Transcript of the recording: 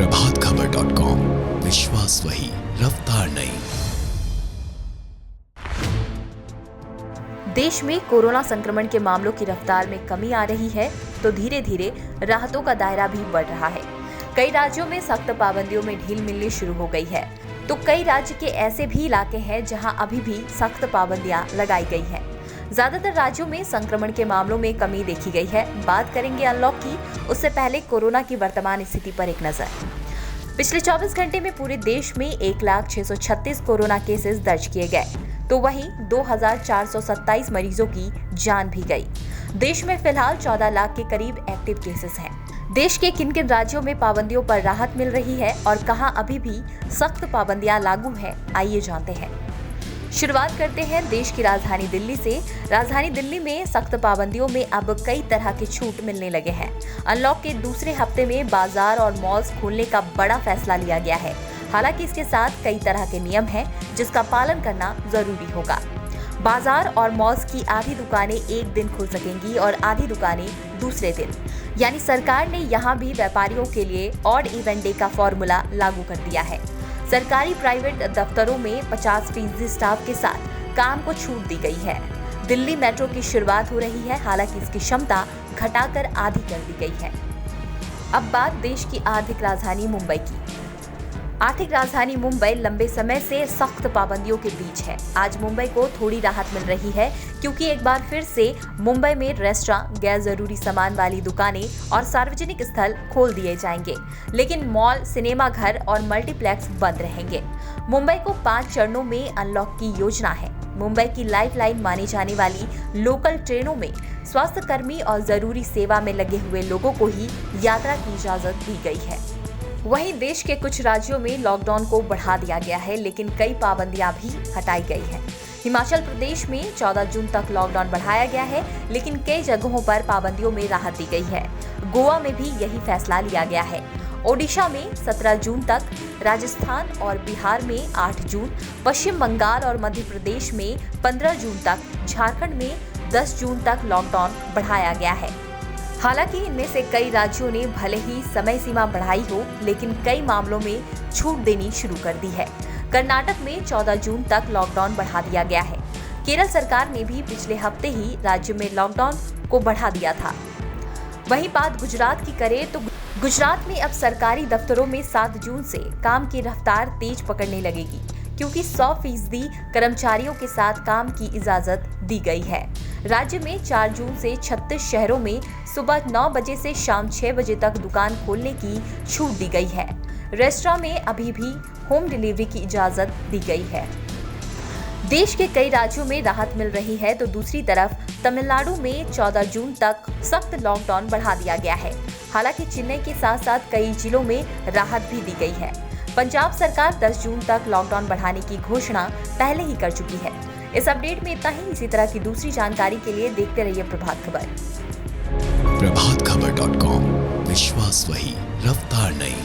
प्रभातखबर.com, विश्वास वही, रफ्तार नहीं। देश में कोरोना संक्रमण के मामलों की रफ्तार में कमी आ रही है तो धीरे धीरे राहतों का दायरा भी बढ़ रहा है। कई राज्यों में सख्त पाबंदियों में ढील मिलनी शुरू हो गई है, तो कई राज्य के ऐसे भी इलाके हैं जहां अभी भी सख्त पाबंदियां लगाई गई हैं। ज्यादातर राज्यों में संक्रमण के मामलों में कमी देखी गई है। बात करेंगे अनलॉक की, उससे पहले कोरोना की वर्तमान स्थिति पर एक नजर। पिछले 24 घंटे में पूरे देश में 1,06,36 कोरोना केसेस दर्ज किए गए, तो वहीं 2,427 मरीजों की जान भी गई। देश में फिलहाल 14 लाख के करीब एक्टिव केसेस हैं। देश के किन किन राज्यों में पाबंदियों पर राहत मिल रही है और कहां अभी भी सख्त पाबंदियां लागू हैं, आइए जानते हैं। शुरुआत करते हैं देश की राजधानी दिल्ली से। राजधानी दिल्ली में सख्त पाबंदियों में अब कई तरह के छूट मिलने लगे हैं। अनलॉक के दूसरे हफ्ते में बाजार और मॉल्स खोलने का बड़ा फैसला लिया गया है। हालांकि इसके साथ कई तरह के नियम हैं जिसका पालन करना जरूरी होगा। बाजार और मॉल्स की आधी दुकानें एक दिन खुल सकेंगी और आधी दुकानें दूसरे दिन, यानी सरकार ने यहां भी व्यापारियों के लिए ऑड इवन डे का फॉर्मूला लागू कर दिया है। सरकारी प्राइवेट दफ्तरों में 50% स्टाफ के साथ काम को छूट दी गई है। दिल्ली मेट्रो की शुरुआत हो रही है, हालांकि इसकी क्षमता घटाकर आधी कर दी गई है। अब बात देश की आर्थिक राजधानी मुंबई की। आर्थिक राजधानी मुंबई लंबे समय से सख्त पाबंदियों के बीच है। आज मुंबई को थोड़ी राहत मिल रही है क्योंकि एक बार फिर से मुंबई में रेस्टोरेंट, गैर जरूरी सामान वाली दुकानें और सार्वजनिक स्थल खोल दिए जाएंगे, लेकिन मॉल, सिनेमा घर और मल्टीप्लेक्स बंद रहेंगे। मुंबई को 5 चरणों में अनलॉक की योजना है। मुंबई की लाइफलाइन मानी जाने वाली लोकल ट्रेनों में स्वास्थ्य कर्मी और जरूरी सेवा में लगे हुए लोगों को ही यात्रा की इजाजत दी गई है। वहीं देश के कुछ राज्यों में लॉकडाउन को बढ़ा दिया गया है, लेकिन कई पाबंदियां भी हटाई गई हैं। हिमाचल प्रदेश में 14 जून तक लॉकडाउन बढ़ाया गया है, लेकिन कई जगहों पर पाबंदियों में राहत दी गई है। गोवा में भी यही फैसला लिया गया है। ओडिशा में 17 जून तक, राजस्थान और बिहार में 8 जून, पश्चिम बंगाल और मध्य प्रदेश में 15 जून तक, झारखंड में 10 जून तक लॉकडाउन बढ़ाया गया है। हालांकि इनमें से कई राज्यों ने भले ही समय सीमा बढ़ाई हो, लेकिन कई मामलों में छूट देनी शुरू कर दी है। कर्नाटक में 14 जून तक लॉकडाउन बढ़ा दिया गया है। केरल सरकार ने भी पिछले हफ्ते ही राज्य में लॉकडाउन को बढ़ा दिया था। वहीं बात गुजरात की करें तो गुजरात में अब सरकारी दफ्तरों में 7 जून से काम की रफ्तार तेज पकड़ने लगेगी, क्योंकि 100% कर्मचारियों के साथ काम की इजाजत दी गई है। राज्य में 4 जून से 36 शहरों में सुबह 9 बजे से शाम 6 बजे तक दुकान खोलने की छूट दी गई है। रेस्टोरेंट में अभी भी होम डिलीवरी की इजाजत दी गई है। देश के कई राज्यों में राहत मिल रही है, तो दूसरी तरफ तमिलनाडु में 14 जून तक सख्त लॉकडाउन बढ़ा दिया गया है। हालांकि चेन्नई के साथ साथ कई जिलों में राहत भी दी गई है। पंजाब सरकार 10 जून तक लॉकडाउन बढ़ाने की घोषणा पहले ही कर चुकी है। इस अपडेट में इतना ही। इसी तरह की दूसरी जानकारी के लिए देखते रहिए प्रभात खबर। प्रभातखबर.com, विश्वास वही, रफ्तार नहीं।